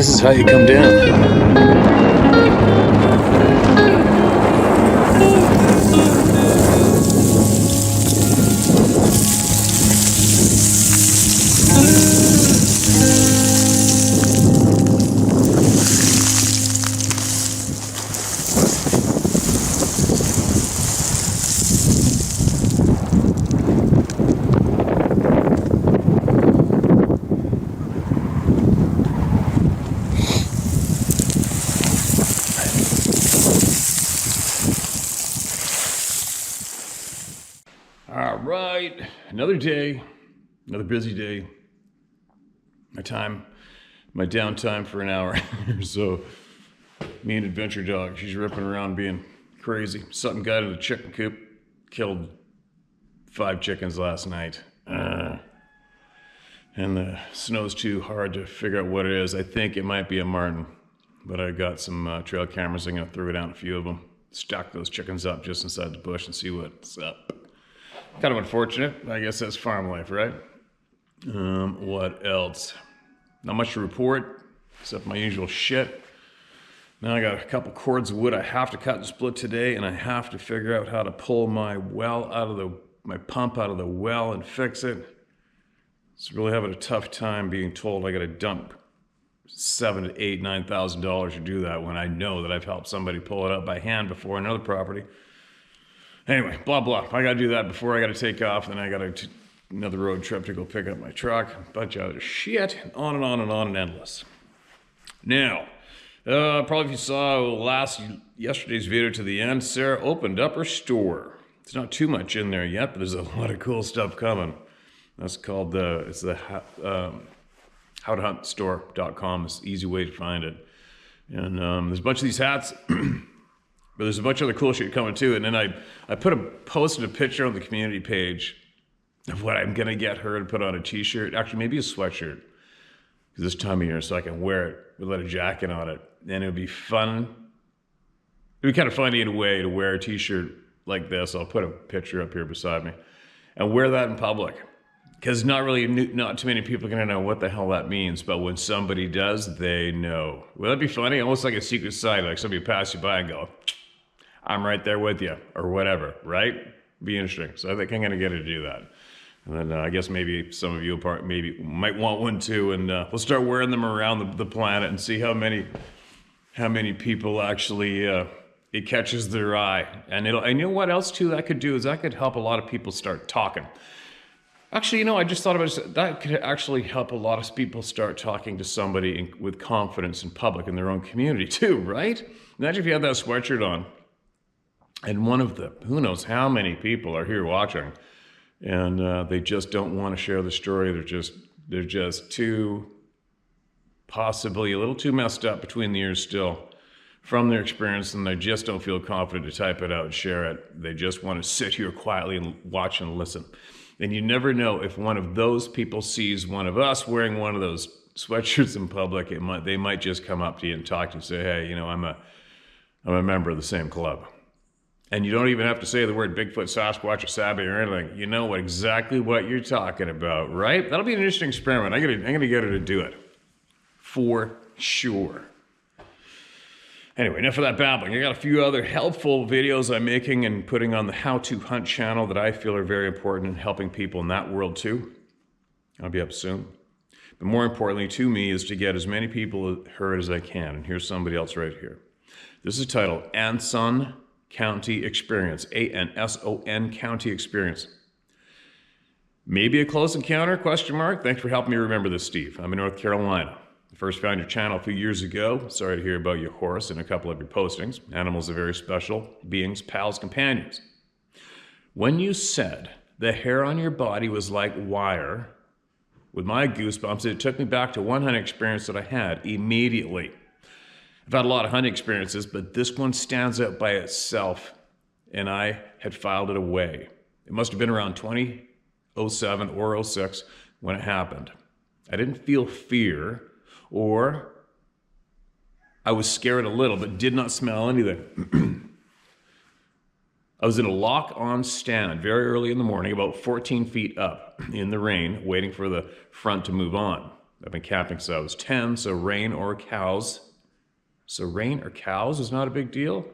This is how you come down. All right, another day, another busy day. My downtime for an hour. So, me and Adventure Dog, she's ripping around being crazy. Something got in the chicken coop, killed 5 chickens last night. And the snow's too hard to figure out what it is. I think it might be a marten, but I got some trail cameras. I'm gonna throw down a few of them, stack those chickens up just inside the bush and see what's up. Kind of unfortunate. I guess that's farm life, right? What else? Not much to report, except my usual shit. Now I got a couple cords of wood I have to cut and split today, and I have to figure out how to pull my pump out of the well and fix it. It's really having a tough time being told I got to dump $7,000 to $8,000, $9,000 to do that when I know that I've helped somebody pull it up by hand before another property. Anyway, blah, blah. I got to do that before I got to take off. Then I got another road trip to go pick up my truck. A bunch of other shit. On and on and on and endless. Now, probably if you saw yesterday's video to the end, Sarah opened up her store. There's not too much in there yet, but there's a lot of cool stuff coming. That's called howtohuntstore.com. It's an easy way to find it. And there's a bunch of these hats. But there's a bunch of other cool shit coming too. And then I posted a picture on the community page of what I'm gonna get her to put on a t-shirt. Actually, maybe a sweatshirt, because this time of year, so I can wear it with a jacket on it. And it would be fun. It'd be kind of funny in a way to wear a t-shirt like this. I'll put a picture up here beside me and wear that in public. Because not too many people are gonna know what the hell that means, but when somebody does, they know. Well, that'd be funny, almost like a secret side, like somebody pass you by and go, I'm right there with you, or whatever, right? Be interesting. So I think I'm gonna get her to do that. And then I guess maybe some of you might want one too, and we'll start wearing them around the planet and see how many people actually it catches their eye. And you know what else too that could do is that could help a lot of people start talking. Actually, I just thought about it. That could actually help a lot of people start talking to somebody with confidence in public in their own community too, right? Imagine if you had that sweatshirt on and who knows how many people are here watching and they just don't want to share the story. They're just possibly a little too messed up between the ears still from their experience, and they just don't feel confident to type it out and share it. They just want to sit here quietly and watch and listen. And you never know if one of those people sees one of us wearing one of those sweatshirts in public. They might just come up to you and talk to you and say, hey, I'm a member of the same club. And you don't even have to say the word Bigfoot, Sasquatch, or Sabby or anything. You know exactly what you're talking about, right? That'll be an interesting experiment. I'm gonna get her to do it. For sure. Anyway, enough of that babbling. I got a few other helpful videos I'm making and putting on the How to Hunt channel that I feel are very important in helping people in that world too. I'll be up soon. But more importantly to me is to get as many people heard as I can. And here's somebody else right here. This is titled Anson County Experience. ANSON County Experience. Maybe a close encounter, question mark. Thanks for helping me remember this, Steve. I'm in North Carolina. I first found your channel a few years ago. Sorry to hear about your horse and a couple of your postings. Animals are very special beings, pals, companions. When you said the hair on your body was like wire, with my goosebumps, it took me back to one hunting experience that I had immediately. I've had a lot of hunting experiences, but this one stands out by itself, and I had filed it away. It must have been around 2007 or 06 when it happened. I didn't feel fear, or I was scared a little, but did not smell anything. I was in a lock-on stand very early in the morning, about 14 feet up in the rain, waiting for the front to move on. I've been camping since I was 10, so rain or cows. So rain or cows is not a big deal?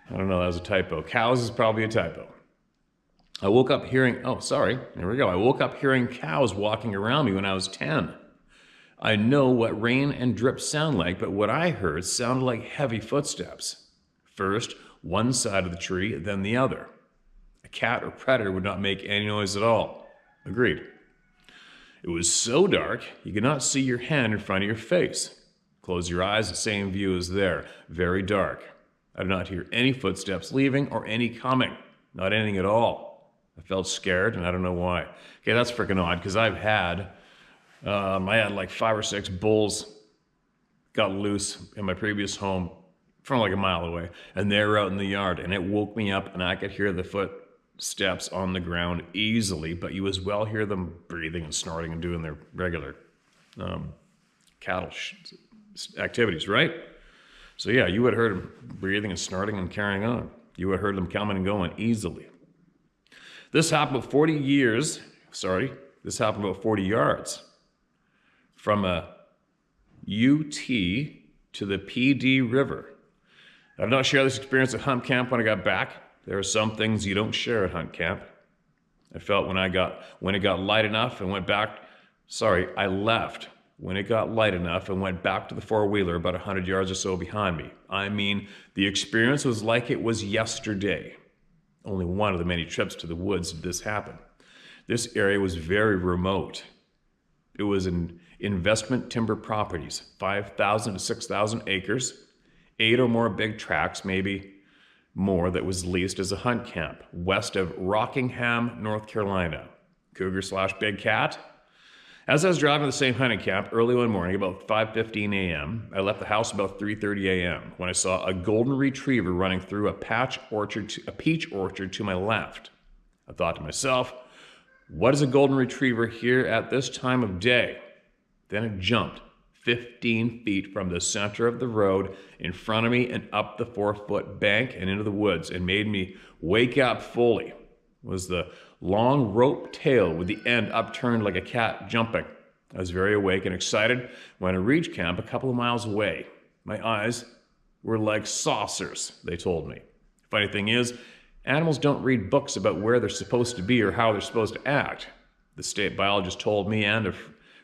I don't know, that was a typo. Cows is probably a typo. I woke up hearing, oh, sorry, here we go. I woke up hearing cows walking around me when I was 10. I know what rain and drip sound like, but what I heard sounded like heavy footsteps. First, one side of the tree, then the other. A cat or predator would not make any noise at all. Agreed. It was so dark, you could not see your hand in front of your face. Close your eyes, the same view is there. Very dark. I did not hear any footsteps leaving or any coming. Not anything at all. I felt scared, and I don't know why. Okay, that's freaking odd, because I had like 5 or 6 bulls got loose in my previous home from like a mile away, and they were out in the yard, and it woke me up, and I could hear the footsteps on the ground easily, but you as well hear them breathing and snorting and doing their regular cattle activities, right? So yeah, you would have heard them breathing and snorting and carrying on. You would have heard them coming and going easily. This happened about 40 yards from a UT to the PD River. I've not shared this experience at hunt camp when I got back. There are some things you don't share at hunt camp. I felt when it got light enough and went back, I left when it got light enough and went back to the four-wheeler about 100 yards or so behind me. I mean, the experience was like it was yesterday. Only one of the many trips to the woods did this happen. This area was very remote. It was in investment timber properties, 5,000 to 6,000 acres, 8 or more big tracts, maybe more, that was leased as a hunt camp, west of Rockingham, North Carolina. Cougar/big cat. As I was driving to the same hunting camp early one morning, about 5:15 a.m., I left the house about 3:30 a.m. when I saw a golden retriever running through a peach orchard to my left. I thought to myself, what is a golden retriever here at this time of day? Then it jumped 15 feet from the center of the road in front of me and up the 4-foot bank and into the woods, and made me wake up fully. Was the long rope tail with the end upturned like a cat jumping. I was very awake and excited when I reached camp a couple of miles away. My eyes were like saucers, they told me. Funny thing is, animals don't read books about where they're supposed to be or how they're supposed to act. The state biologist told me, and a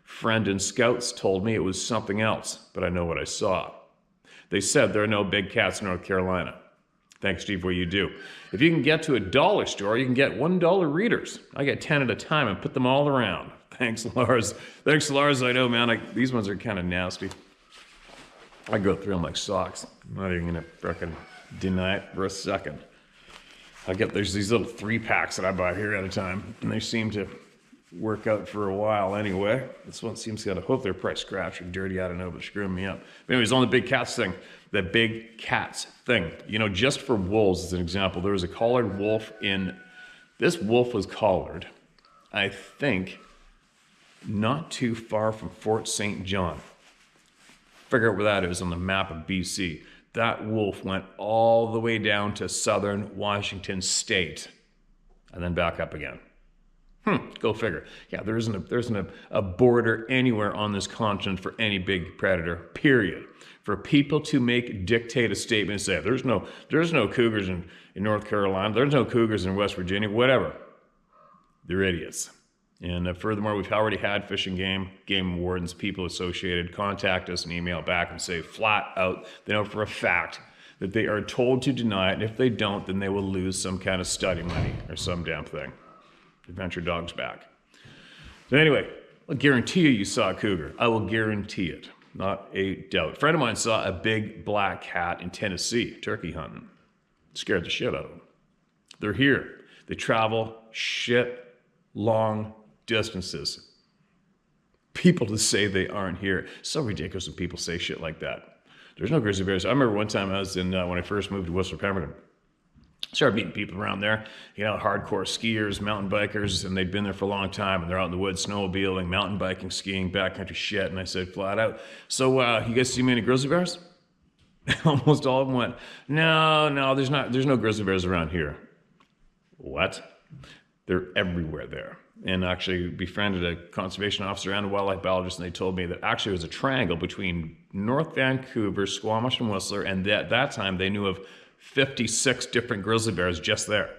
friend in Scouts told me it was something else, but I know what I saw. They said there are no big cats in North Carolina. Thanks, Steve, what you do. If you can get to a dollar store, you can get $1 readers. I get 10 at a time and put them all around. Thanks, Lars. Thanks, Lars. I know, man. These ones are kind of nasty. I go through them like socks. I'm not even going to frickin' deny it for a second. There's these little 3-packs that I buy here at a time, and they seem to work out for a while anyway. This one seems to hope they're probably scratched or dirty, I don't know, but screwing me up. But anyways, on the big cats thing, you know, just for wolves as an example, there was a collared wolf this wolf was collared, I think, not too far from Fort St. John. Figure out where that is on the map of BC. That wolf went all the way down to southern Washington state and then back up again. Go figure. Yeah, there isn't a border anywhere on this continent for any big predator, period. For people to dictate a statement and say, there's no cougars in North Carolina, there's no cougars in West Virginia, whatever. They're idiots. And furthermore, we've already had Fish and Game wardens, people associated, contact us and email back and say flat out, they know for a fact that they are told to deny it, and if they don't, then they will lose some kind of study money or some damn thing. Adventure dog's back. So anyway, I'll guarantee you saw a cougar. I will guarantee it. Not a doubt. A friend of mine saw a big black cat in Tennessee, turkey hunting. Scared the shit out of them. They're here. They travel long distances. People to say they aren't here. So ridiculous when people say shit like that. There's no grizzly bears. I remember one time I was when I first moved to Whistler Pemberton. Started meeting people around there, you know, hardcore skiers, mountain bikers, and they'd been there for a long time, and they're out in the woods snowmobiling, mountain biking, skiing, backcountry shit, and I said flat out, so you guys see many grizzly bears? Almost all of them went, no, there's no grizzly bears around here. What? They're everywhere there. and actually befriended a conservation officer and a wildlife biologist, and they told me that actually it was a triangle between North Vancouver, Squamish, and Whistler, and at that time they knew of 56 different grizzly bears just there.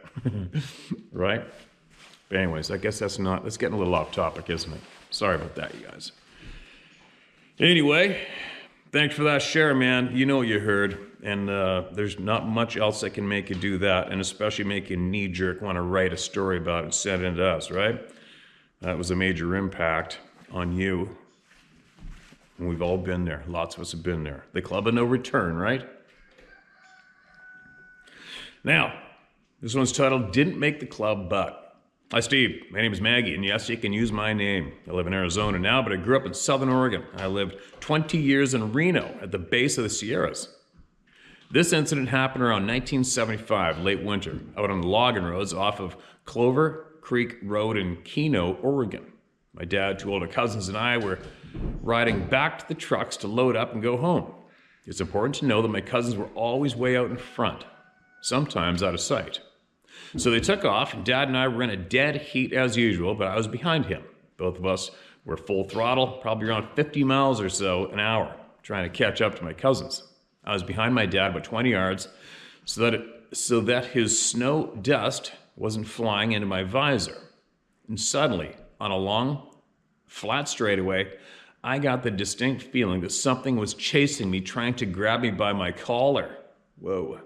Right? But anyways, I guess that's getting a little off topic, isn't it? Sorry about that, you guys. Anyway, thanks for that share, man. You know what you heard. And there's not much else that can make you do that, and especially make you knee-jerk want to write a story about it and send it to us, right? That was a major impact on you. And we've all been there. Lots of us have been there. The club of no return, right? Now, this one's titled, Didn't Make the Club, But. Hi, Steve. My name is Maggie, and yes, you can use my name. I live in Arizona now, but I grew up in Southern Oregon. I lived 20 years in Reno at the base of the Sierras. This incident happened around 1975, late winter, out on the logging roads off of Clover Creek Road in Keno, Oregon. My dad, two older cousins, and I were riding back to the trucks to load up and go home. It's important to know that my cousins were always way out in front, sometimes out of sight. So they took off, and Dad and I were in a dead heat as usual, but I was behind him. Both of us were full throttle, probably around 50 miles or so an hour, trying to catch up to my cousins. I was behind my dad about 20 yards so that his snow dust wasn't flying into my visor. And suddenly, on a long, flat straightaway, I got the distinct feeling that something was chasing me, trying to grab me by my collar. Whoa.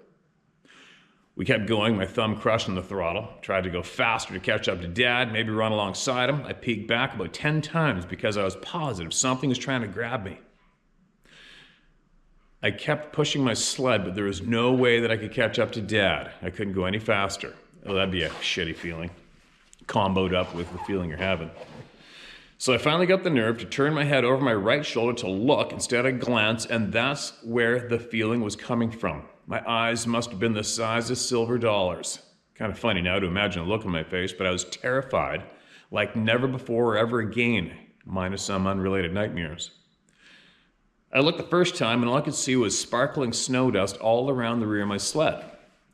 We kept going, my thumb crushing the throttle. Tried to go faster to catch up to Dad, maybe run alongside him. I peeked back about 10 times because I was positive something was trying to grab me. I kept pushing my sled, but there was no way that I could catch up to Dad. I couldn't go any faster. Oh, that'd be a shitty feeling, comboed up with the feeling you're having. So I finally got the nerve to turn my head over my right shoulder to look instead of glance, and that's where the feeling was coming from. My eyes must have been the size of silver dollars. Kind of funny now to imagine the look on my face, but I was terrified like never before or ever again, minus some unrelated nightmares. I looked the first time, and all I could see was sparkling snow dust all around the rear of my sled.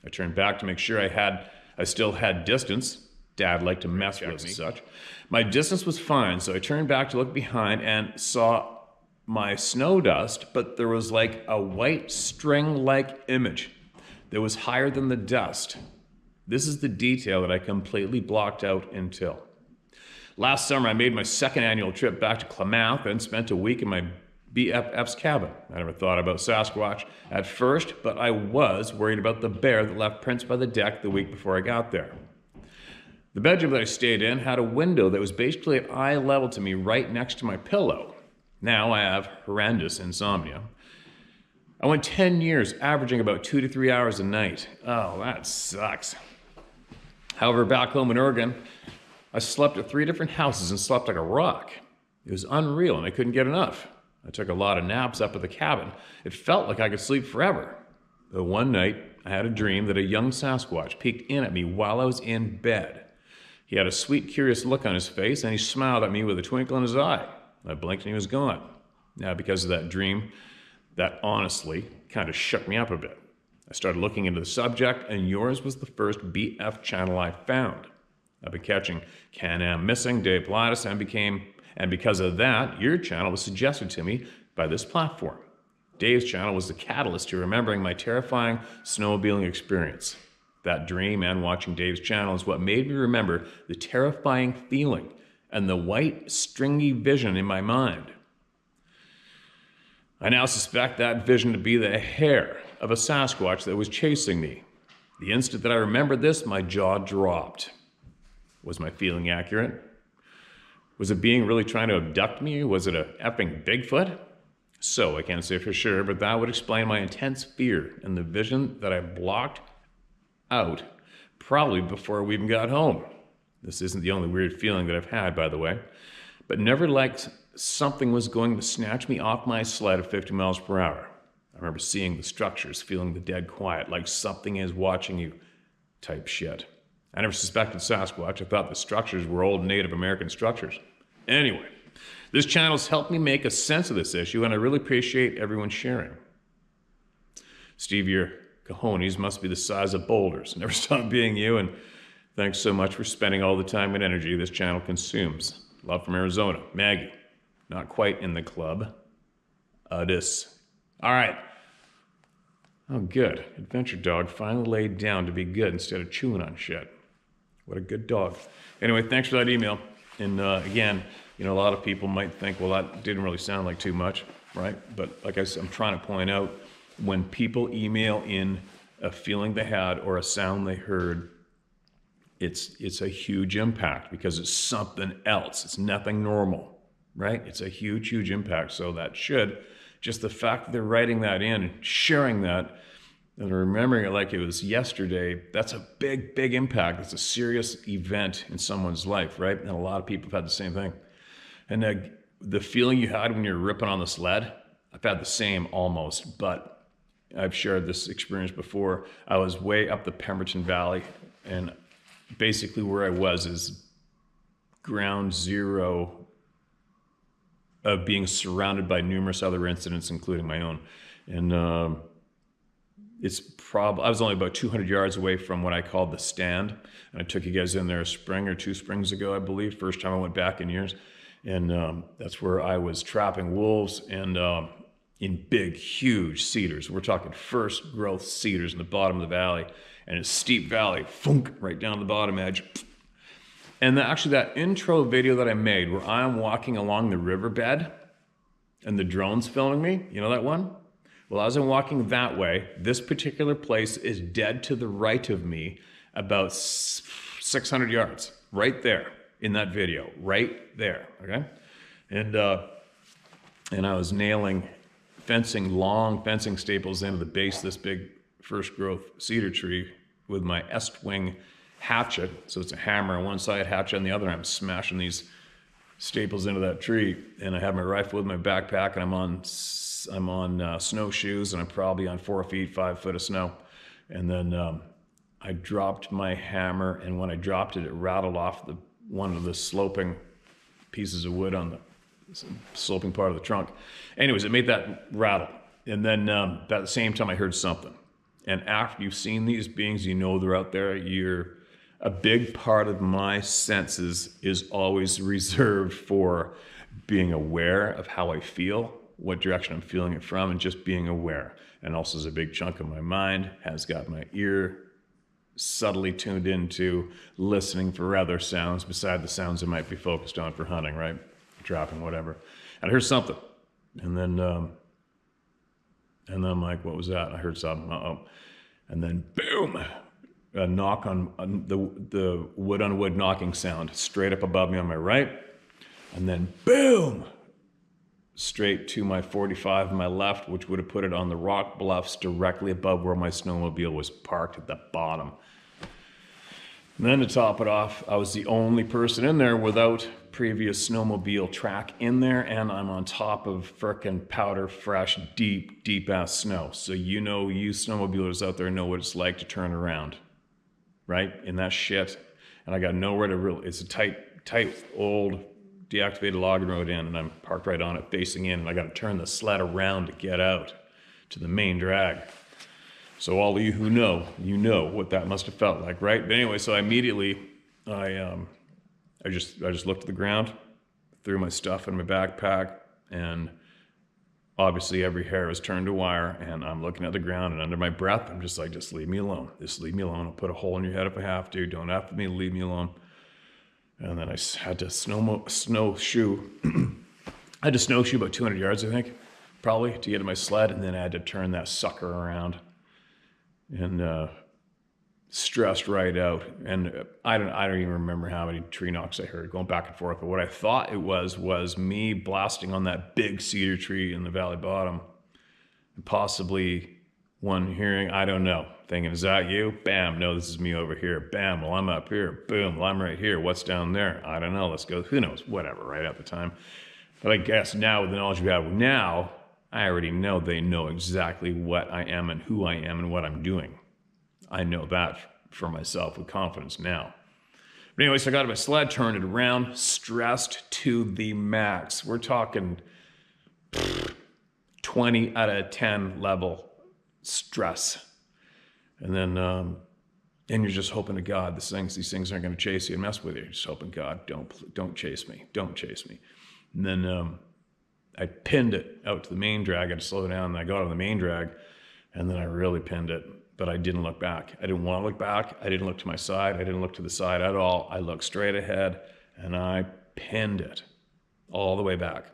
I turned back to make sure I still had distance. Dad liked to mess with me and such. My distance was fine, so I turned back to look behind and saw my snow dust, but there was like a white string-like image that was higher than the dust. This is the detail that I completely blocked out until. Last summer, I made my second annual trip back to Klamath and spent a week in my BFF's cabin. I never thought about Sasquatch at first, but I was worried about the bear that left prints by the deck the week before I got there. The bedroom that I stayed in had a window that was basically at eye level to me right next to my pillow. Now I have horrendous insomnia. I went 10 years averaging about 2 to 3 hours a night. Oh, that sucks. However, back home in Oregon, I slept at 3 different houses and slept like a rock. It was unreal and I couldn't get enough. I took a lot of naps up at the cabin. It felt like I could sleep forever. But one night, I had a dream that a young Sasquatch peeked in at me while I was in bed. He had a sweet, curious look on his face, and he smiled at me with a twinkle in his eye. I blinked and he was gone. Now, because of that dream, that honestly kind of shook me up a bit. I started looking into the subject, and yours was the first BF channel I found. I've been catching Can-Am Missing, Dave Pilatus, and because of that, your channel was suggested to me by this platform. Dave's channel was the catalyst to remembering my terrifying snowmobiling experience. That dream and watching Dave's channel is what made me remember the terrifying feeling and the white, stringy vision in my mind. I now suspect that vision to be the hair of a Sasquatch that was chasing me. The instant that I remembered this, my jaw dropped. Was my feeling accurate? Was a being really trying to abduct me? Was it a effing Bigfoot? So, I can't say for sure, but that would explain my intense fear and the vision that I blocked out probably before we even got home. This isn't the only weird feeling that I've had, by the way, but never like something was going to snatch me off my sled at 50 miles per hour. I remember seeing the structures, feeling the dead quiet, like something is watching you type shit. I never suspected Sasquatch. I thought the structures were old Native American structures. Anyway, this channel's helped me make a sense of this issue, and I really appreciate everyone sharing. Steve, your cojones must be the size of boulders. Never stop being you, and Thanks so much for spending all the time and energy this channel consumes. Love from Arizona. Maggie. Not quite in the club. This. All right. Oh, good. Adventure dog finally laid down to be good instead of chewing on shit. What a good dog. Anyway, thanks for that email. And again, you know, a lot of people might think, well, that didn't really sound like too much, right? But like I said, I'm trying to point out, when people email in a feeling they had or a sound they heard, it's a huge impact because it's something else. It's nothing normal, right? It's a huge, huge impact. So that should, just the fact that they're writing that in and sharing that and remembering it like it was yesterday, that's a big, big impact. It's a serious event in someone's life, right? And a lot of people have had the same thing. And the feeling you had when you're ripping on the sled, I've had the same almost, but I've shared this experience before. I was way up the Pemberton Valley, and basically where I was is ground zero of being surrounded by numerous other incidents, including my own. And I was only about 200 yards away from what I called the stand. And I took you guys in there a spring or 2 springs ago, I believe. First time I went back in years. And that's where I was trapping wolves and in big, huge cedars. We're talking first growth cedars in the bottom of the valley. And a steep valley, funk, right down to the bottom edge. And actually that intro video that I made where I'm walking along the riverbed and the drone's filming me, you know that one? Well, as I'm walking that way, this particular place is dead to the right of me, about 600 yards, right there in that video, right there, okay? And I was nailing long fencing staples into the base of this big first growth cedar tree with my Estwing hatchet. So it's a hammer on one side, hatchet on the other. I'm smashing these staples into that tree, and I have my rifle with my backpack, and I'm on snowshoes, and I'm probably on 4 feet, 5 foot of snow. And then I dropped my hammer, and when I dropped it, it rattled off one of the sloping pieces of wood on the sloping part of the trunk. Anyways, it made that rattle. And then at the same time, I heard something. And after you've seen these beings, you know they're out there. A big part of my senses is always reserved for being aware of how I feel, what direction I'm feeling it from, and just being aware. And also is a big chunk of my mind, has got my ear subtly tuned into listening for other sounds beside the sounds I might be focused on for hunting, right? Trapping, whatever. And I heard something. And then I'm like, what was that? I heard something, And then boom, a knock on the wood on wood knocking sound straight up above me on my right. And then boom, straight to my 45 on my left, which would have put it on the rock bluffs directly above where my snowmobile was parked at the bottom. And then to top it off, I was the only person in there without previous snowmobile track in there, and I'm on top of frickin' powder fresh, deep ass snow. So you snowmobilers out there know what it's like to turn around, right? In that shit. And I got nowhere to it's a tight old deactivated logging road in, and I'm parked right on it facing in, and I got to turn the sled around to get out to the main drag. So all of you who know, you know what that must have felt like, right? But anyway, so immediately I just looked at the ground, threw my stuff in my backpack, and obviously every hair is turned to wire, and I'm looking at the ground, and under my breath, I'm just like, just leave me alone. Just leave me alone. I'll put a hole in your head if I have to. Don't have to leave me alone. And then I had to snowshoe. I had to snowshoe about 200 yards, I think, probably, to get to my sled, and then I had to turn that sucker around. And stressed right out. And I don't even remember how many tree knocks I heard going back and forth. But what I thought it was me blasting on that big cedar tree in the valley bottom. And possibly one hearing, I don't know, thinking, is that you? Bam, no, this is me over here. Bam, well, I'm up here. Boom, well, I'm right here. What's down there? I don't know. Let's go. Who knows? Whatever, right at the time. But I guess now with the knowledge we have now, I already know they know exactly what I am and who I am and what I'm doing. I know that for myself with confidence now. But anyway, so I got my sled, turned it around, stressed to the max. We're talking 20 out of 10 level stress. And then And you're just hoping to God these things aren't going to chase you and mess with you. You're just hoping, God, don't chase me. Don't chase me. And then I pinned it out to the main drag. I had to slow down, and I got on the main drag, and then I really pinned it. But I didn't look back. I didn't want to look back. I didn't look to my side. I didn't look to the side at all. I looked straight ahead, and I pinned it all the way back.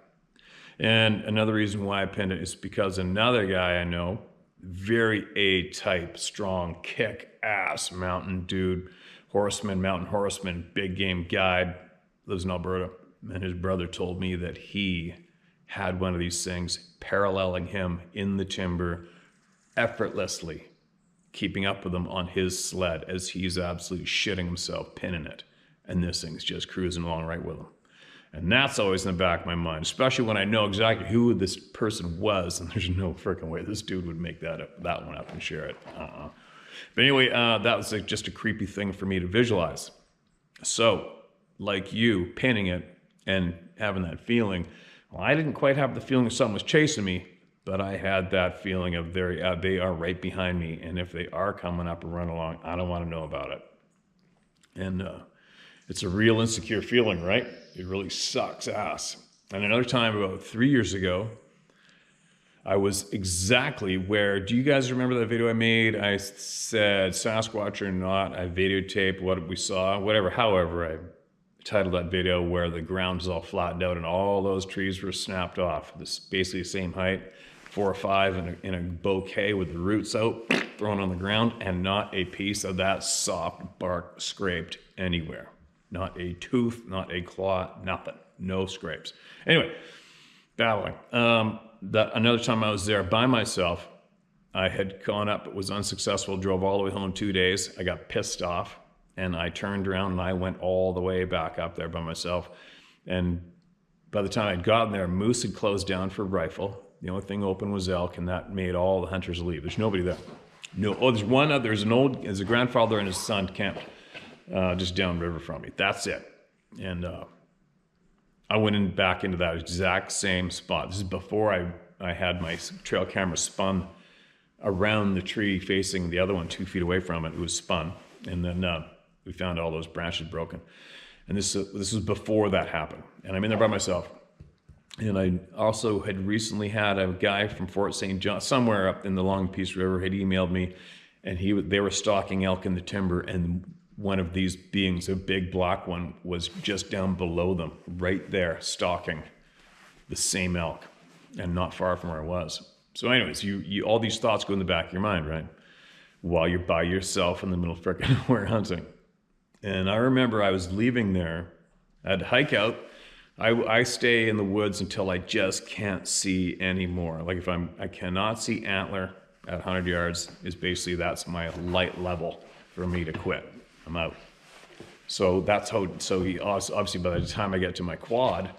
And another reason why I pinned it is because another guy I know, very A-type, strong, kick-ass mountain dude, mountain horseman, big game guide, lives in Alberta. And his brother told me that he had one of these things paralleling him in the timber, effortlessly keeping up with him on his sled as he's absolutely shitting himself, pinning it. And this thing's just cruising along right with him. And that's always in the back of my mind, especially when I know exactly who this person was, and there's no freaking way this dude would make that one up and share it. But anyway, that was just a creepy thing for me to visualize. So, like you, pinning it and having that feeling, well, I didn't quite have the feeling that something was chasing me, but I had that feeling of they are right behind me, and if they are coming up and running along, I don't want to know about it. And it's a real insecure feeling, right? It really sucks ass. And another time, about 3 years ago, I was exactly where, do you guys remember that video I made? I said, Sasquatch or not, I videotaped what we saw, however I titled that video, where the ground was all flattened out and all those trees were snapped off. This basically the same height, 4 or 5 in a bouquet with the roots out, thrown on the ground, and not a piece of that soft bark scraped anywhere. Not a tooth, not a claw, nothing. No scrapes. Anyway, babbling. Another time I was there by myself, I had gone up, it was unsuccessful, drove all the way home 2 days. I got pissed off, and I turned around and I went all the way back up there by myself. And by the time I'd gotten there, moose had closed down for rifle. The only thing open was elk, and that made all the hunters leave. There's nobody there. No. Oh, there's one other. There's a grandfather and his son camped just downriver from me. That's it. And I went back into that exact same spot. This is before I had my trail camera spun around the tree facing the other one 2 feet away from it. It was spun. And then we found all those branches broken. And this was before that happened. And I'm in there by myself. And I also had recently had a guy from Fort St. John, somewhere up in the Long Peace River, had emailed me, and they were stalking elk in the timber, and one of these beings, a big black one, was just down below them, right there, stalking the same elk, and not far from where I was. So anyways, you all these thoughts go in the back of your mind, right? While you're by yourself in the middle of frickin' nowhere hunting. And I remember I was leaving there. I had to hike out. I stay in the woods until I just can't see anymore. Like I cannot see antler at 100 yards, that's my light level for me to quit. I'm out. So obviously by the time I get to my quad,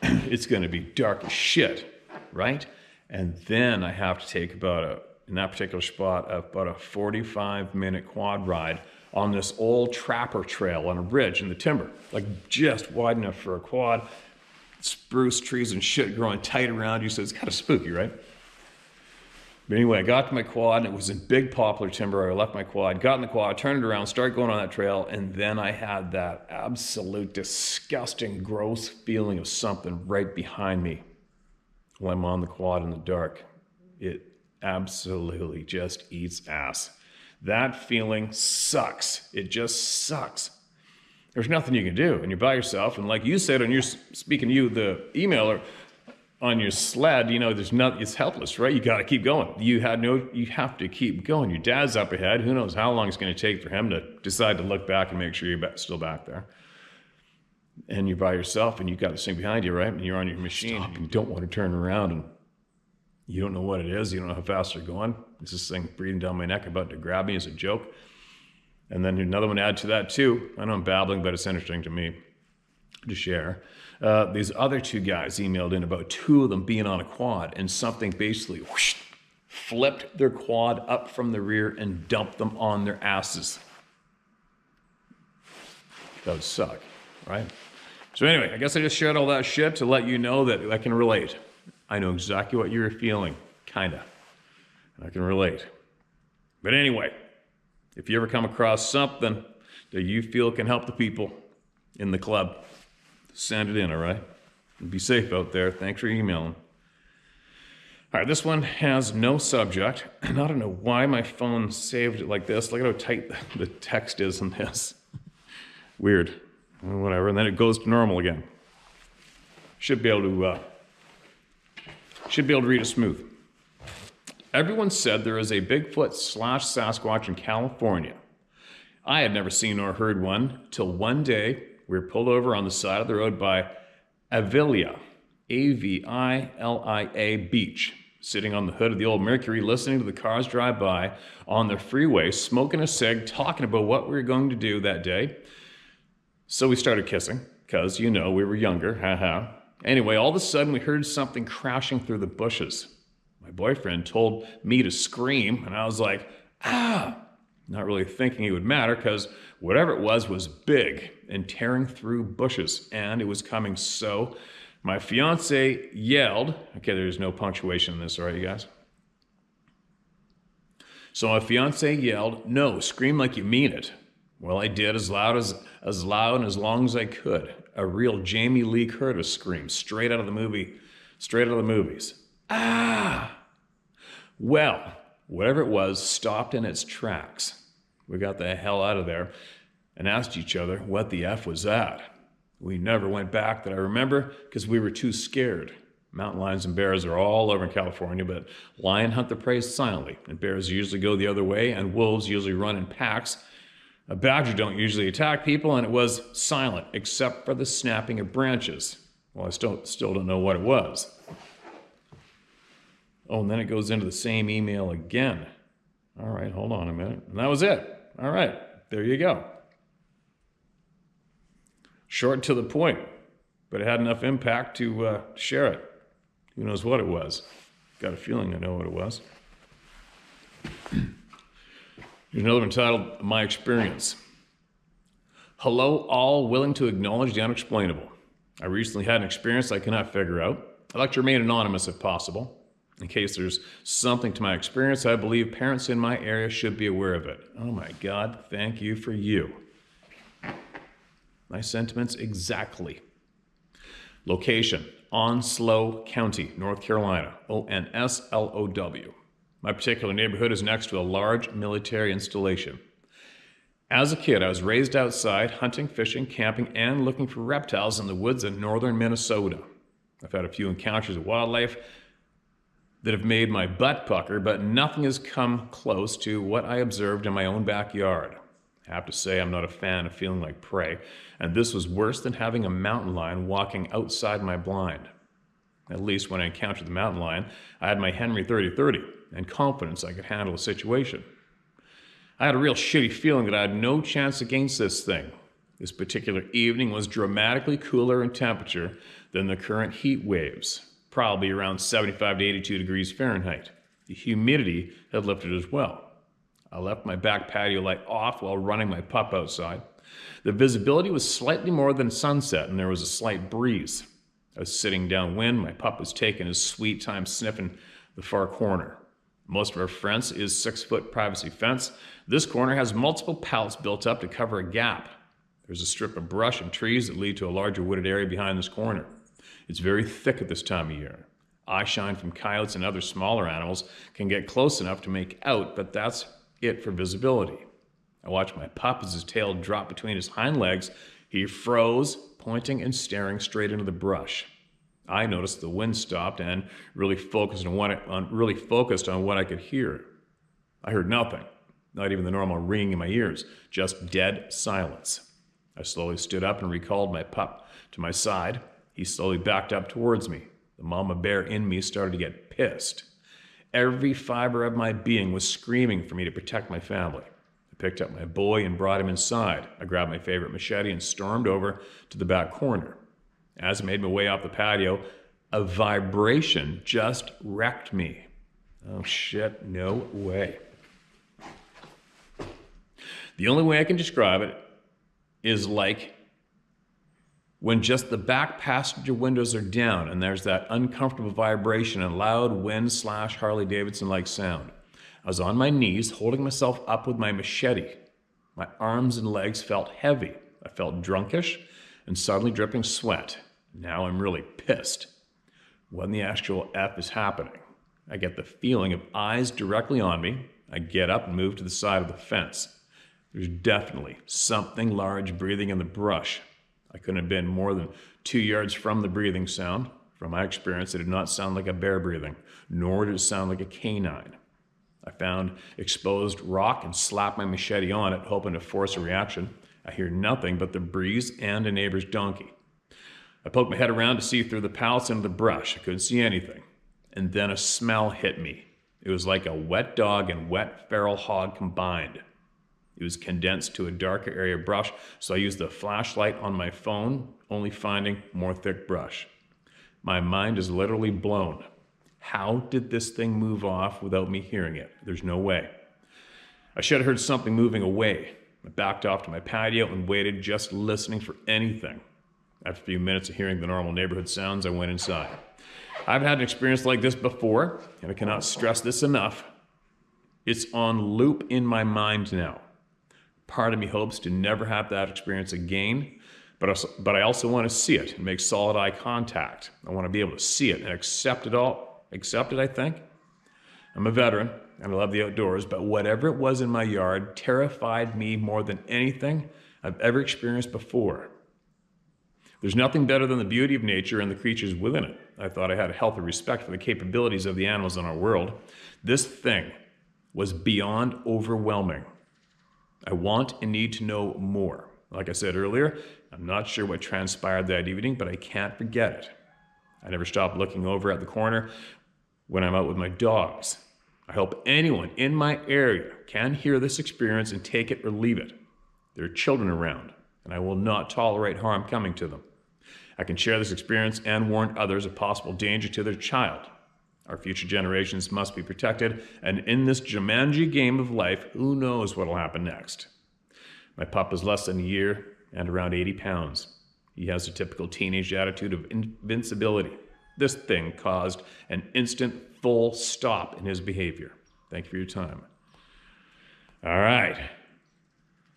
it's going to be dark as shit, right? And then I have to take in that particular spot, about a 45-minute quad ride on this old trapper trail on a ridge in the timber, like just wide enough for a quad. Spruce trees and shit growing tight around you, so it's kind of spooky, right? But anyway, I got to my quad, and it was in big poplar timber. I left my quad, got in the quad, turned it around, started going on that trail, and then I had that absolute disgusting, gross feeling of something right behind me when I'm on the quad in the dark. It absolutely just eats ass. That feeling sucks. It just sucks. There's nothing you can do, and you're by yourself. And like you said, and you're speaking to you, the emailer, on your sled, there's nothing. It's helpless, right? You got to keep going. You have to keep going. Your dad's up ahead. Who knows how long it's going to take for him to decide to look back and make sure you're still back there. And you're by yourself, and you've got this thing behind you, right? And you're on your machine. And you don't want to turn around, and you don't know what it is. You don't know how fast they're going. There's this thing breathing down my neck about to grab me as a joke. And then another one add to that too. I know I'm babbling, but it's interesting to me to share. These other 2 guys emailed in about 2 of them being on a quad, and something basically whoosh, flipped their quad up from the rear and dumped them on their asses. That would suck, right? So anyway, I guess I just shared all that shit to let you know that I can relate. I know exactly what you're feeling, kinda. I can relate. But anyway, If you ever come across something that you feel can help the people in the club, send it in, all right? And be safe out there. Thanks for emailing. All right, this one has no subject, and I don't know why my phone saved it like this. Look at how tight the text is in this. Weird. Whatever, and then it goes to normal again. Should be able to read it smooth. Everyone said there is a Bigfoot/Sasquatch in California. I had never seen or heard one till one day we were pulled over on the side of the road by Avilia, A-V-I-L-I-A Beach, sitting on the hood of the old Mercury, listening to the cars drive by on the freeway, smoking a cig, talking about what we were going to do that day. So we started kissing, because, we were younger, haha. Anyway, all of a sudden we heard something crashing through the bushes. My boyfriend told me to scream, and I was like, ah! Not really thinking it would matter, because whatever it was big and tearing through bushes, and it was coming so. My fiance yelled, okay, there's no punctuation in this, all right, you guys? So my fiance yelled, no, scream like you mean it. Well, I did as loud and as long as I could. A real Jamie Lee Curtis scream, straight out of the movies. Ah! Well, whatever it was stopped in its tracks. We got the hell out of there and asked each other what the F was that. We never went back that I remember because we were too scared. Mountain lions and bears are all over in California, but lion hunt their prey silently, and bears usually go the other way, and wolves usually run in packs. A badger don't usually attack people, and it was silent, except for the snapping of branches. Well, I still don't know what it was. Oh, and then it goes into the same email again. All right, hold on a minute. And that was it. All right, there you go. Short to the point, but it had enough impact to share it. Who knows what it was? Got a feeling I know what it was. Here's another one titled, My Experience. Hello, all willing to acknowledge the unexplainable. I recently had an experience I cannot figure out. I'd like to remain anonymous if possible. In case there's something to my experience, I believe parents in my area should be aware of it. Oh my God, thank you for you. My sentiments exactly. Location, Onslow County, North Carolina, O-N-S-L-O-W. My particular neighborhood is next to a large military installation. As a kid, I was raised outside, hunting, fishing, camping, and looking for reptiles in the woods in northern Minnesota. I've had a few encounters with wildlife that have made my butt pucker, but nothing has come close to what I observed in my own backyard. I have to say I'm not a fan of feeling like prey, and this was worse than having a mountain lion walking outside my blind. At least when I encountered the mountain lion, I had my Henry 30-30 and confidence I could handle the situation. I had a real shitty feeling that I had no chance against this thing. This particular evening was dramatically cooler in temperature than the current heat waves, probably around 75 to 82 degrees Fahrenheit. The humidity had lifted as well. I left my back patio light off while running my pup outside. The visibility was slightly more than sunset, and there was a slight breeze. I was sitting downwind. My pup was taking his sweet time sniffing the far corner. Most of our fence is 6-foot privacy fence. This corner has multiple pallets built up to cover a gap. There's a strip of brush and trees that lead to a larger wooded area behind this corner. It's very thick at this time of year. Eye shine from coyotes and other smaller animals can get close enough to make out, but that's it for visibility. I watched my pup as his tail dropped between his hind legs. He froze, pointing and staring straight into the brush. I noticed the wind stopped and really focused on what I could hear. I heard nothing, not even the normal ringing in my ears, just dead silence. I slowly stood up and recalled my pup to my side. He slowly backed up towards me. The mama bear in me started to get pissed. Every fiber of my being was screaming for me to protect my family. I picked up my boy and brought him inside. I grabbed my favorite machete and stormed over to the back corner. As I made my way off the patio, a vibration just wrecked me. Oh shit, no way. The only way I can describe it is like when just the back passenger windows are down and there's that uncomfortable vibration and loud wind / Harley Davidson-like sound. I was on my knees, holding myself up with my machete. My arms and legs felt heavy. I felt drunkish and suddenly dripping sweat. Now I'm really pissed. When the actual F is happening, I get the feeling of eyes directly on me. I get up and move to the side of the fence. There's definitely something large breathing in the brush. I couldn't have been more than 2 yards from the breathing sound. From my experience, it did not sound like a bear breathing, nor did it sound like a canine. I found exposed rock and slapped my machete on it, hoping to force a reaction. I hear nothing but the breeze and a neighbor's donkey. I poked my head around to see through the pallets into the brush. I couldn't see anything. And then a smell hit me. It was like a wet dog and wet feral hog combined. It was condensed to a darker area of brush, so I used the flashlight on my phone, only finding more thick brush. My mind is literally blown. How did this thing move off without me hearing it? There's no way. I should have heard something moving away. I backed off to my patio and waited, just listening for anything. After a few minutes of hearing the normal neighborhood sounds, I went inside. I've had an experience like this before, and I cannot stress this enough. It's on loop in my mind now. Part of me hopes to never have that experience again, but I also want to see it and make solid eye contact. I want to be able to see it and accept it all. Accept it, I think. I'm a veteran, and I love the outdoors, but whatever it was in my yard terrified me more than anything I've ever experienced before. There's nothing better than the beauty of nature and the creatures within it. I thought I had a healthy respect for the capabilities of the animals in our world. This thing was beyond overwhelming. I want and need to know more. Like I said earlier, I'm not sure what transpired that evening, but I can't forget it. I never stop looking over at the corner when I'm out with my dogs. I hope anyone in my area can hear this experience and take it or leave it. There are children around, and I will not tolerate harm coming to them. I can share this experience and warn others of possible danger to their child. Our future generations must be protected, and in this Jumanji game of life, who knows what will happen next. My pup is less than a year and around 80 pounds. He has a typical teenage attitude of invincibility. This thing caused an instant full stop in his behavior. Thank you for your time. All right.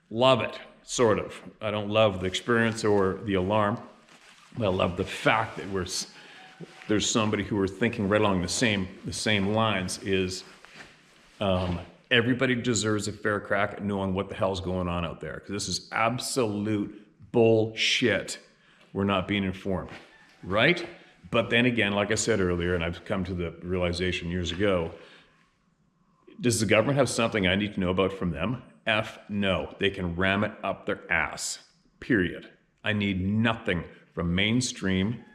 Love it, sort of. I don't love the experience or the alarm. I love the fact that there's somebody who are thinking right along the same lines is everybody deserves a fair crack at knowing what the hell's going on out there. Because this is absolute bullshit. We're not being informed, right? But then again, like I said earlier, and I've come to the realization years ago, does the government have something I need to know about from them? F no. They can ram it up their ass. Period. I need nothing from mainstream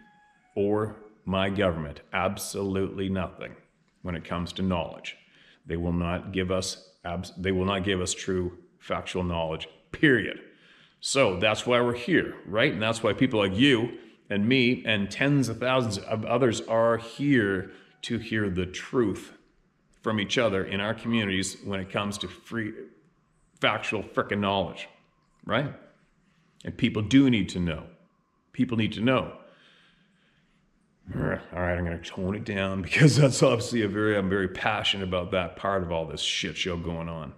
or my government. Absolutely nothing when it comes to knowledge. They will not give us true factual knowledge. Period. So that's why we're here, right? And that's why people like you and me and tens of thousands of others are here to hear the truth from each other in our communities when it comes to free, factual frickin' knowledge, right? And people do need to know. People need to know. All right, I'm going to tone it down because that's obviously I'm very passionate about that part of all this shit show going on.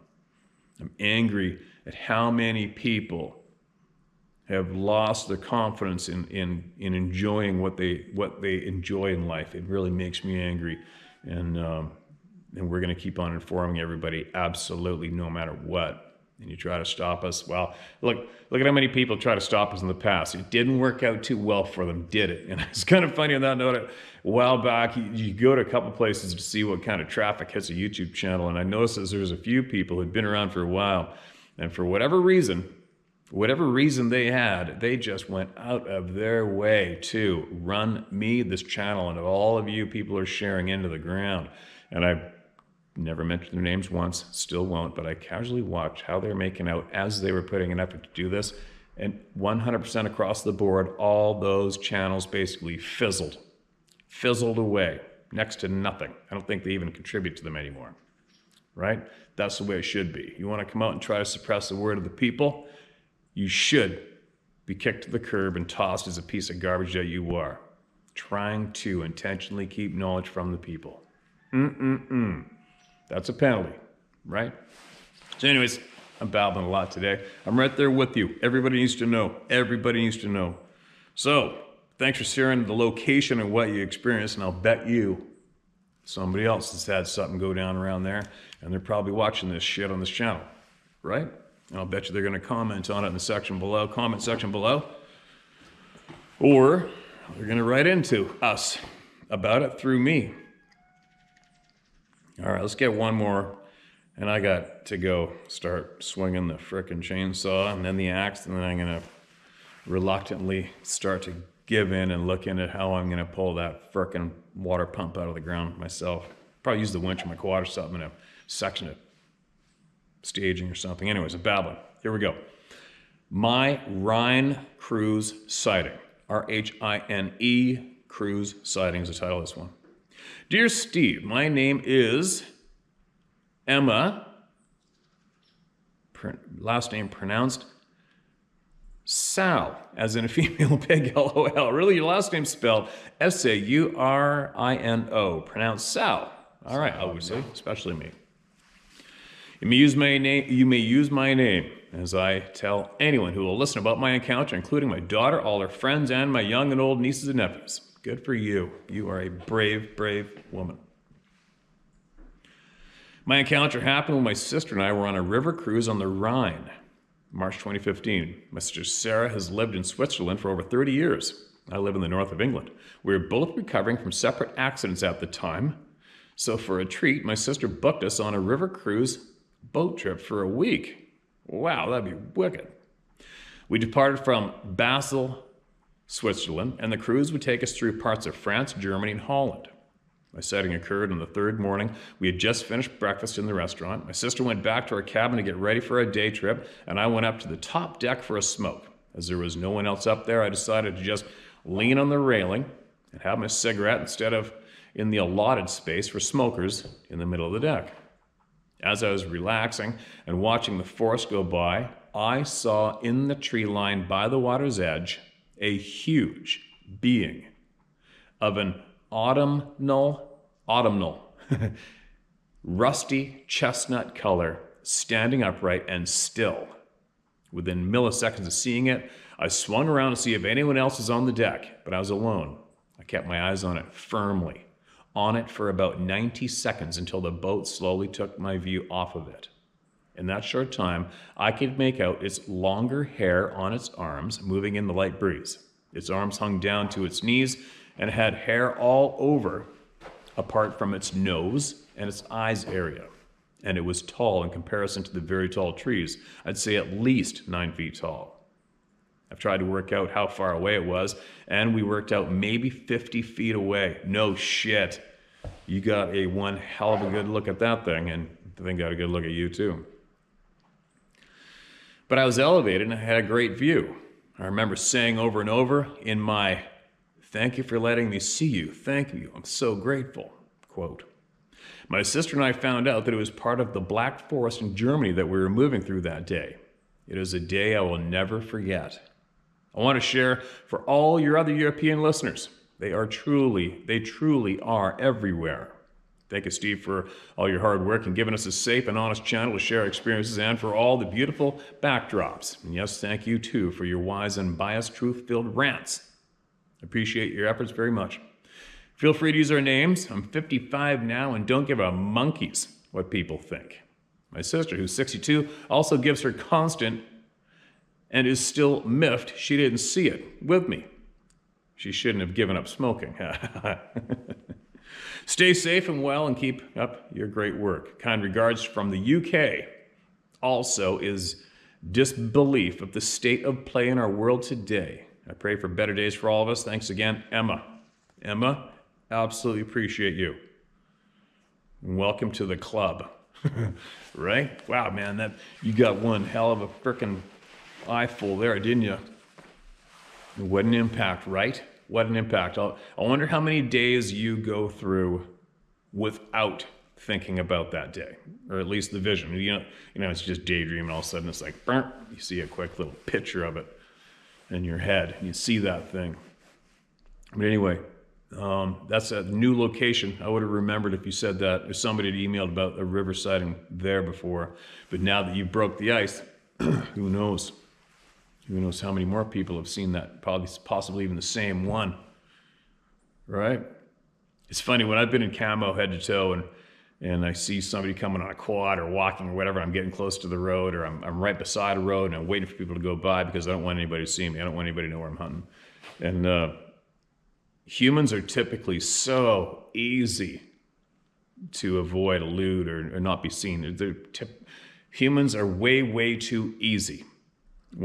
I'm angry at how many people have lost their confidence in enjoying what they enjoy in life. It really makes me angry, and we're going to keep on informing everybody absolutely no matter what. And you try to stop us. Well, look at how many people try to stop us in the past. It didn't work out too well for them, did it? And it's kind of funny on that note. A while back, you go to a couple places to see what kind of traffic hits a YouTube channel, and I noticed that there's a few people who'd been around for a while, and for whatever reason they had, they just went out of their way to run me, this channel, and all of you people are sharing into the ground. And I never mentioned their names once, still won't, but I casually watched how they're making out as they were putting an effort to do this. And 100% across the board, all those channels basically fizzled away, next to nothing. I don't think they even contribute to them anymore, right? That's the way it should be. You want to come out and try to suppress the word of the people? You should be kicked to the curb and tossed as a piece of garbage that you are, trying to intentionally keep knowledge from the people. That's a penalty, right? So anyways, I'm babbling a lot today. I'm right there with you. Everybody needs to know. Everybody needs to know. So thanks for sharing the location and what you experienced, and I'll bet you somebody else has had something go down around there, and they're probably watching this shit on this channel, right? And I'll bet you they're going to comment on it in the section below, comment section below, or they're going to write into us about it through me. All right, let's get one more, and I got to go start swinging the frickin' chainsaw and then the axe, and then I'm going to reluctantly start to give in and look into how I'm going to pull that frickin' water pump out of the ground myself. Probably use the winch in my quad or something in a section of staging or something. Anyways, I'm babbling. Here we go. My Rhine cruise sighting. R-H-I-N-E cruise sighting is the title of this one. Dear Steve, my name is Emma, last name pronounced Sal, as in a female pig, LOL. Really, your last name's spelled S-A-U-R-I-N-O, pronounced Sal. All right, obviously, especially me. You may use my name as I tell anyone who will listen about my encounter, including my daughter, all her friends, and my young and old nieces and nephews. Good for you. You are a brave, brave woman. My encounter happened when my sister and I were on a river cruise on the Rhine, March 2015. My sister Sarah has lived in Switzerland for over 30 years. I live in the north of England. We were both recovering from separate accidents at the time. So for a treat, my sister booked us on a river cruise boat trip for a week. Wow, that'd be wicked. We departed from Basel, Switzerland, and the cruise would take us through parts of France, Germany, and Holland. My sighting occurred on the third morning. We had just finished breakfast in the restaurant. My sister went back to our cabin to get ready for a day trip, and I went up to the top deck for a smoke. As there was no one else up there, I decided to just lean on the railing and have my cigarette instead of in the allotted space for smokers in the middle of the deck. As I was relaxing and watching the forest go by, I saw in the tree line by the water's edge a huge being of an autumnal, rusty chestnut color, standing upright and still. Within milliseconds of seeing it, I swung around to see if anyone else was on the deck, but I was alone. I kept my eyes on it firmly, on it for about 90 seconds until the boat slowly took my view off of it. In that short time, I could make out its longer hair on its arms moving in the light breeze. Its arms hung down to its knees and had hair all over, apart from its nose and its eyes area. And it was tall in comparison to the very tall trees. I'd say at least 9 feet tall. I've tried to work out how far away it was, and we worked out maybe 50 feet away. No shit. You got a one hell of a good look at that thing, and the thing got a good look at you too. But I was elevated and I had a great view. I remember saying over and over in my "Thank you for letting me see you. Thank you. I'm so grateful" quote. My sister and I found out that it was part of the Black Forest in Germany that we were moving through that day. It is a day I will never forget. I want to share for all your other European listeners. They truly are everywhere. Thank you, Steve, for all your hard work and giving us a safe and honest channel to share experiences and for all the beautiful backdrops. And yes, thank you, too, for your wise and biased, truth-filled rants. Appreciate your efforts very much. Feel free to use our names. I'm 55 now and don't give a monkey's what people think. My sister, who's 62, also gives her constant and is still miffed she didn't see it with me. She shouldn't have given up smoking. Stay safe and well and keep up your great work. Kind regards from the UK. Also is disbelief of the state of play in our world today. I pray for better days for all of us. Thanks again, Emma. Emma, absolutely appreciate you. And welcome to the club. Right? Wow, man, that you got one hell of a frickin' eyeful there, didn't you? What an impact, right? What an impact. I wonder how many days you go through without thinking about that day, or at least the vision. You know, it's just daydreaming. All of a sudden, it's like, burnt. You see a quick little picture of it in your head. And you see that thing. But anyway, That's a new location. I would have remembered if you said that, if somebody had emailed about a river sighting there before. But now that you broke the ice, who knows? Who knows how many more people have seen that? Probably, possibly even the same one, right? It's funny, when I've been in camo head to toe and I see somebody coming on a quad or walking or whatever, I'm getting close to the road, or I'm right beside a road and I'm waiting for people to go by because I don't want anybody to see me. I don't want anybody to know where I'm hunting. And humans are typically so easy to avoid, elude, or not be seen. Humans are way, way too easy.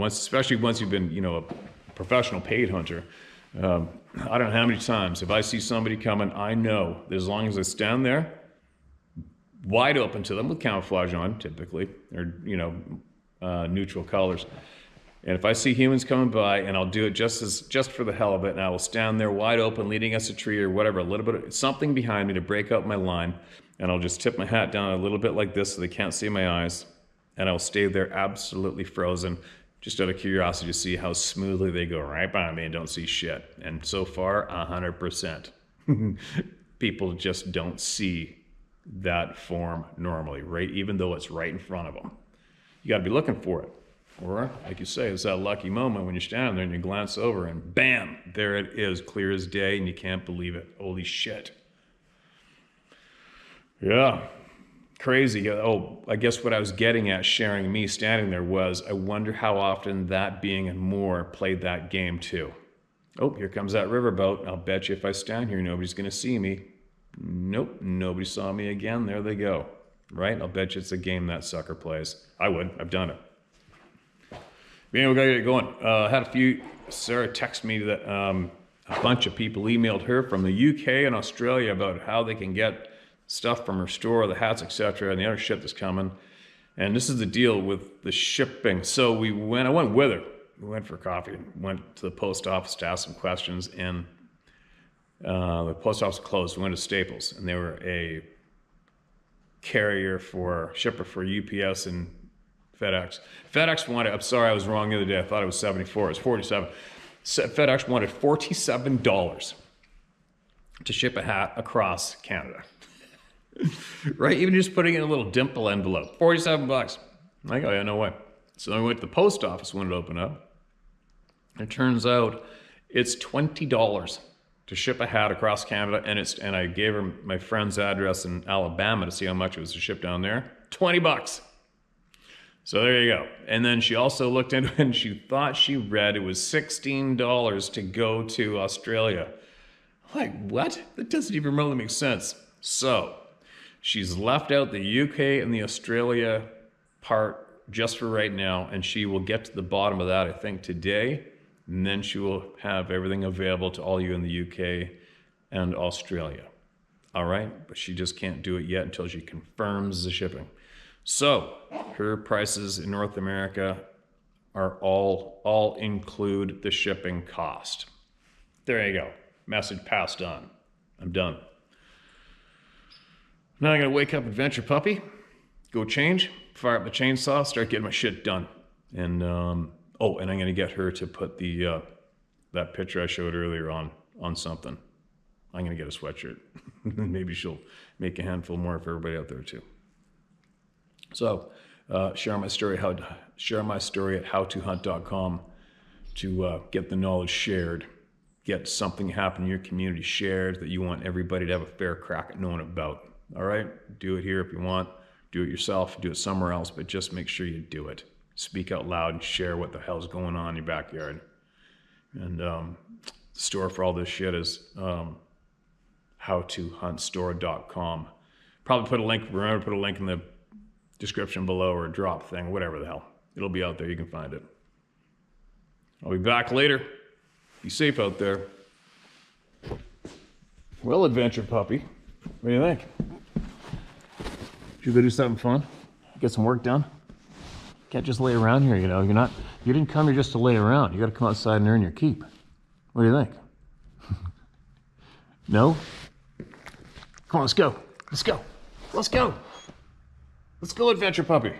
Especially once you've been, a professional paid hunter. I don't know how many times, if I see somebody coming, I know that as long as I stand there, wide open to them with camouflage on, typically, or, neutral colors. And if I see humans coming by, and I'll do it just for the hell of it, and I will stand there wide open, leaning against a tree or whatever, a little bit of something behind me to break up my line, and I'll just tip my hat down a little bit like this so they can't see my eyes, and I'll stay there absolutely frozen, just out of curiosity to see how smoothly they go right by me and don't see shit. And so far, 100%. People just don't see that form normally, right? Even though it's right in front of them. You got to be looking for it. Or, like you say, it's that lucky moment when you're standing there and you glance over and bam, there it is, clear as day, and you can't believe it. Holy shit. Yeah. Crazy. Oh, I guess what I was getting at sharing me standing there was, I wonder how often that being and more played that game too. Oh, here comes that riverboat. I'll bet you if I stand here, nobody's going to see me. Nope, nobody saw me again. There they go. Right? I'll bet you it's a game that sucker plays. I would. I've done it. But anyway, we got to get going. Had a few, Sarah texted me that a bunch of people emailed her from the UK and Australia about how they can get stuff from her store, the hats, etc., and the other shit that's coming. And this is the deal with the shipping. So I went with her. We went for coffee, went to the post office to ask some questions, and the post office closed. We went to Staples, and they were a shipper for UPS and FedEx. FedEx wanted, I'm sorry, I was wrong the other day. I thought it was 74, it was 47. FedEx wanted $47 to ship a hat across Canada. Right? Even just putting in a little dimple envelope. $47. I go, yeah, no way. So then we went to the post office when it opened up. It turns out it's $20 to ship a hat across Canada, and I gave her my friend's address in Alabama to see how much it was to ship down there. $20. So there you go. And then she also looked into it and she thought she read it was $16 to go to Australia. I'm like, what? That doesn't even remotely make sense. So she's left out the UK and the Australia part just for right now, and she will get to the bottom of that, I think, today. And then she will have everything available to all you in the UK and Australia. All right? But she just can't do it yet until she confirms the shipping. So her prices in North America are all include the shipping cost. There you go. Message passed on. I'm done. Now I'm going to wake up Adventure Puppy, go change, fire up the chainsaw, start getting my shit done. And, and I'm going to get her to put the that picture I showed earlier on something. I'm going to get a sweatshirt. Maybe she'll make a handful more for everybody out there too. So share my story at howtohunt.com to get the knowledge shared, get something happen in your community shared that you want everybody to have a fair crack at knowing about. All right, do it here if you want, do it yourself, do it somewhere else, but just make sure you do it. Speak out loud and share what the hell's going on in your backyard. And the store for all this shit is howtohuntstore.com. Probably put a link in the description below, or a drop thing, whatever the hell. It'll be out there, you can find it. I'll be back later. Be safe out there. Well, Adventure Puppy, what do you think? Should we go do something fun? Get some work done? Can't just lay around here, you know. You didn't come here just to lay around. You got to come outside and earn your keep. What do you think? No? Come on, let's go. Let's go. Let's go. Let's go, Adventure Puppy.